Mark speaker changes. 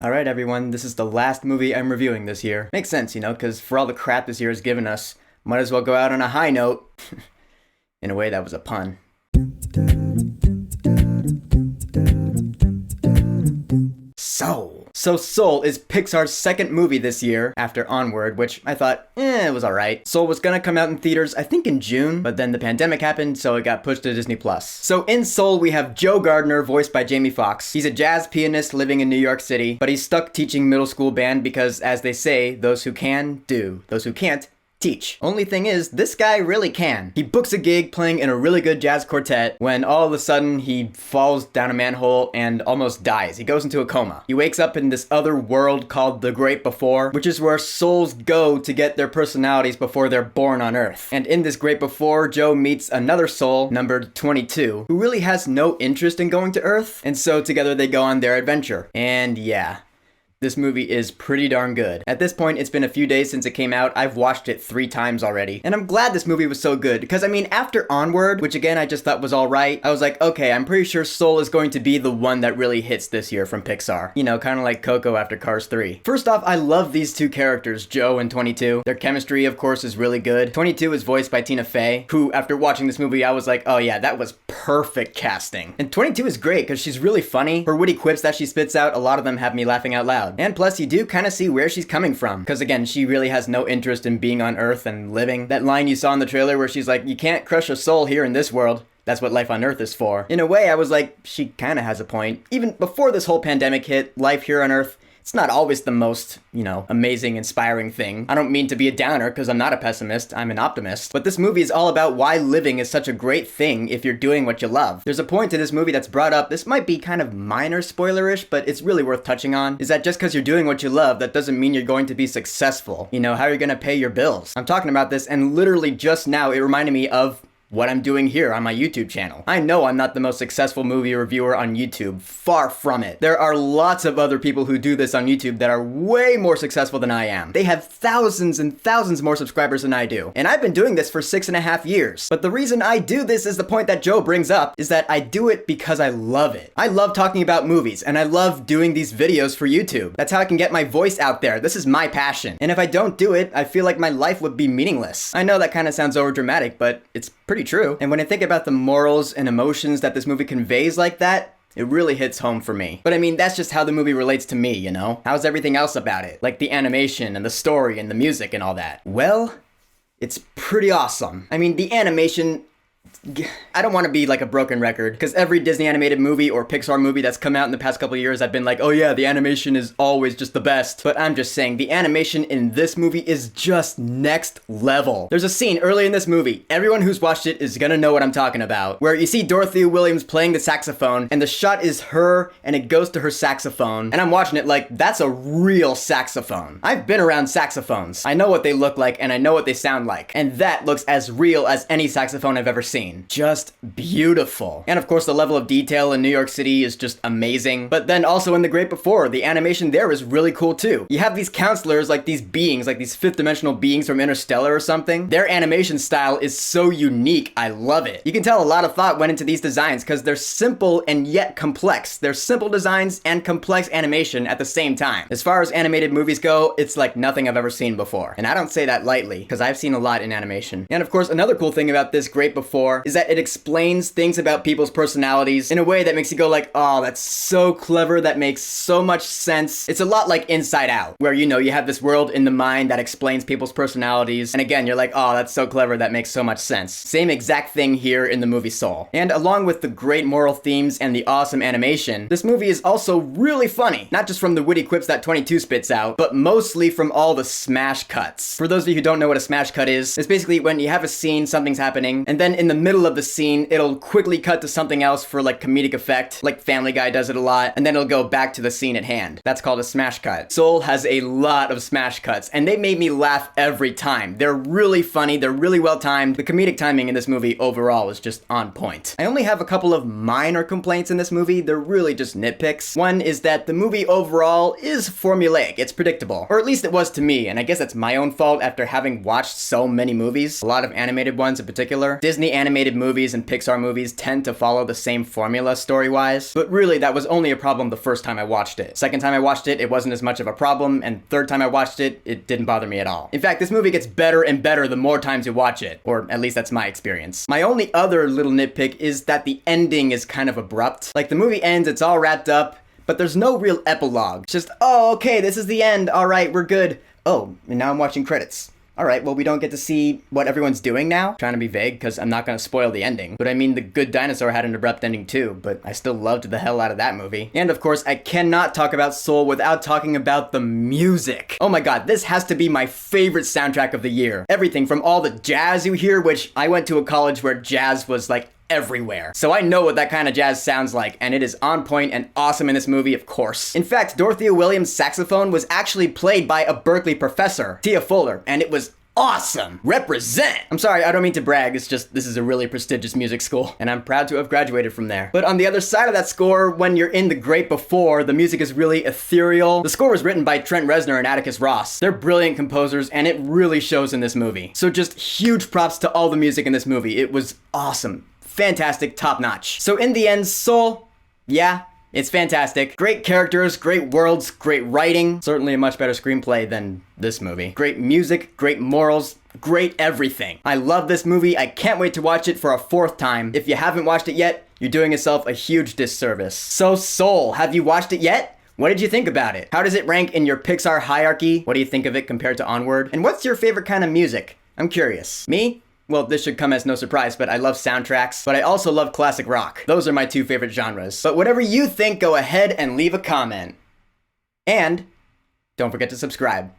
Speaker 1: Alright everyone, this is the last movie I'm reviewing this year. Makes sense, because for all the crap this year has given us, might as well go out on a high note. In a way, that was a pun. Soul is Pixar's second movie this year, after Onward, which I thought, it was alright. Soul was gonna come out in theaters, I think in June, but then the pandemic happened, so it got pushed to Disney+. So in Soul, we have Joe Gardner, voiced by Jamie Foxx. He's a jazz pianist living in New York City, but he's stuck teaching middle school band because, as they say, those who can, do. Those who can't, teach. Only thing is, this guy really can. He books a gig playing in a really good jazz quartet when all of a sudden he falls down a manhole and almost dies. He goes into a coma. He wakes up in this other world called the Great Before, which is where souls go to get their personalities before they're born on Earth. And in this Great Before, Joe meets another soul, numbered 22, who really has no interest in going to Earth, and so together they go on their adventure. And yeah, this movie is pretty darn good. At this point, it's been a few days since it came out. I've watched it 3 times already. And I'm glad this movie was so good, because after Onward, which again I just thought was alright, I was like, okay, I'm pretty sure Soul is going to be the one that really hits this year from Pixar. Kind of like Coco after Cars 3. First off, I love these two characters, Joe and 22. Their chemistry, of course, is really good. 22 is voiced by Tina Fey, who, after watching this movie, I was like, oh yeah, that was perfect casting. And 22 is great, because she's really funny. Her witty quips that she spits out, a lot of them have me laughing out loud. And plus, you do kind of see where she's coming from. Because again, she really has no interest in being on Earth and living. That line you saw in the trailer where she's like, you can't crush a soul here in this world. That's what life on Earth is for. In a way, I was like, she kind of has a point. Even before this whole pandemic hit, life here on Earth, it's not always the most, amazing, inspiring thing. I don't mean to be a downer, because I'm not a pessimist, I'm an optimist. But this movie is all about why living is such a great thing if you're doing what you love. There's a point to this movie that's brought up, this might be kind of minor spoilerish, but it's really worth touching on, is that just because you're doing what you love, that doesn't mean you're going to be successful. How are you gonna pay your bills? I'm talking about this, and literally just now, it reminded me of what I'm doing here on my YouTube channel. I know I'm not the most successful movie reviewer on YouTube. Far from it. There are lots of other people who do this on YouTube that are way more successful than I am. They have thousands and thousands more subscribers than I do. And I've been doing this for 6.5 years. But the reason I do this is the point that Joe brings up, is that I do it because I love it. I love talking about movies, and I love doing these videos for YouTube. That's how I can get my voice out there. This is my passion. And if I don't do it, I feel like my life would be meaningless. I know that kind of sounds overdramatic, but it's pretty true. And when I think about the morals and emotions that this movie conveys like that, it really hits home for me. But that's just how the movie relates to me, How's everything else about it? Like the animation and the story and the music and all that. Well, it's pretty awesome. The animation, I don't want to be like a broken record, because every Disney animated movie or Pixar movie that's come out in the past couple of years, I've been like, oh yeah, the animation is always just the best. But I'm just saying, the animation in this movie is just next level. There's a scene early in this movie, everyone who's watched it is gonna know what I'm talking about, where you see Dorothea Williams playing the saxophone, and the shot is her, and it goes to her saxophone, and I'm watching it like, that's a real saxophone. I've been around saxophones. I know what they look like, and I know what they sound like, and that looks as real as any saxophone I've ever seen. Just beautiful. And of course, the level of detail in New York City is just amazing. But then also in The Great Before, the animation there is really cool too. You have these counselors, like these beings, like these fifth dimensional beings from Interstellar or something. Their animation style is so unique, I love it. You can tell a lot of thought went into these designs because they're simple and yet complex. They're simple designs and complex animation at the same time. As far as animated movies go, it's like nothing I've ever seen before. And I don't say that lightly, because I've seen a lot in animation. And of course, another cool thing about this Great Before is that it explains things about people's personalities in a way that makes you go like, oh, that's so clever, that makes so much sense. It's a lot like Inside Out, where you have this world in the mind that explains people's personalities, and again, you're like, oh, that's so clever, that makes so much sense. Same exact thing here in the movie Soul. And along with the great moral themes and the awesome animation, this movie is also really funny. Not just from the witty quips that 22 spits out, but mostly from all the smash cuts. For those of you who don't know what a smash cut is, it's basically when you have a scene, something's happening, and then in the middle of the scene, it'll quickly cut to something else for like comedic effect, like Family Guy does it a lot, and then it'll go back to the scene at hand. That's called a smash cut. Soul has a lot of smash cuts, and they made me laugh every time. They're really funny, they're really well timed. The comedic timing in this movie overall is just on point. I only have a couple of minor complaints in this movie. They're really just nitpicks. One is that the movie overall is formulaic. It's predictable. Or at least it was to me, and I guess that's my own fault after having watched so many movies, a lot of animated ones in particular. Disney animated movies and Pixar movies tend to follow the same formula story-wise, but really that was only a problem the first time I watched it. Second time I watched it, it wasn't as much of a problem, and third time I watched it, it didn't bother me at all. In fact, this movie gets better and better the more times you watch it, or at least that's my experience. My only other little nitpick is that the ending is kind of abrupt. Like, the movie ends, it's all wrapped up, but there's no real epilogue. It's just, oh, okay, this is the end, alright, we're good. Oh, and now I'm watching credits. Alright, well, we don't get to see what everyone's doing now. Trying to be vague because I'm not going to spoil the ending. But I mean, The Good Dinosaur had an abrupt ending too, but I still loved the hell out of that movie. And of course, I cannot talk about Soul without talking about the music. Oh my god, this has to be my favorite soundtrack of the year. Everything from all the jazz you hear, which I went to a college where jazz was like everywhere. So I know what that kind of jazz sounds like, and it is on point and awesome in this movie, of course. In fact, Dorothea Williams' saxophone was actually played by a Berkeley professor, Tia Fuller, and it was awesome. Represent! I'm sorry, I don't mean to brag, it's just this is a really prestigious music school, and I'm proud to have graduated from there. But on the other side of that score, when you're in the great before, the music is really ethereal. The score was written by Trent Reznor and Atticus Ross. They're brilliant composers, and it really shows in this movie. So just huge props to all the music in this movie. It was awesome. Fantastic, top notch. So in the end, Soul, yeah, it's fantastic. Great characters, great worlds, great writing. Certainly a much better screenplay than this movie. Great music, great morals, great everything. I love this movie. I can't wait to watch it for a fourth time. If you haven't watched it yet, you're doing yourself a huge disservice. So Soul, have you watched it yet? What did you think about it? How does it rank in your Pixar hierarchy? What do you think of it compared to Onward? And what's your favorite kind of music? I'm curious. Me? Well, this should come as no surprise, but I love soundtracks, but I also love classic rock. Those are my two favorite genres. But whatever you think, go ahead and leave a comment. And don't forget to subscribe.